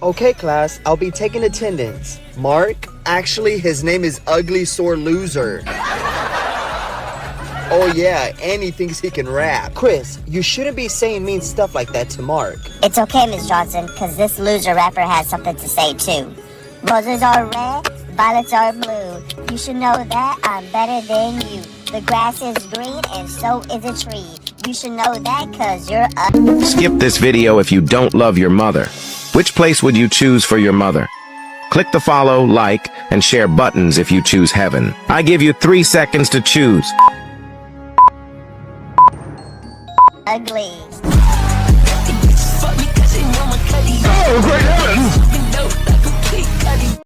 Okay, class, I'll be taking attendance. Mark? Actually, his name is Ugly Sore Loser. Oh yeah, and he thinks he can rap. Chris, you shouldn't be saying mean stuff like that to Mark. It's okay, Ms. Johnson, because this loser rapper has something to say, too. Roses are red, violets are blue. You should know that I'm better than you. The grass is green, and so is a tree. You should know that, because you're a... Skip this video if you don't love your mother. Which place would you choose for your mother? Click the follow, like, and share buttons if you choose heaven. I give you 3 seconds to choose. ugly. Oh, great heavens!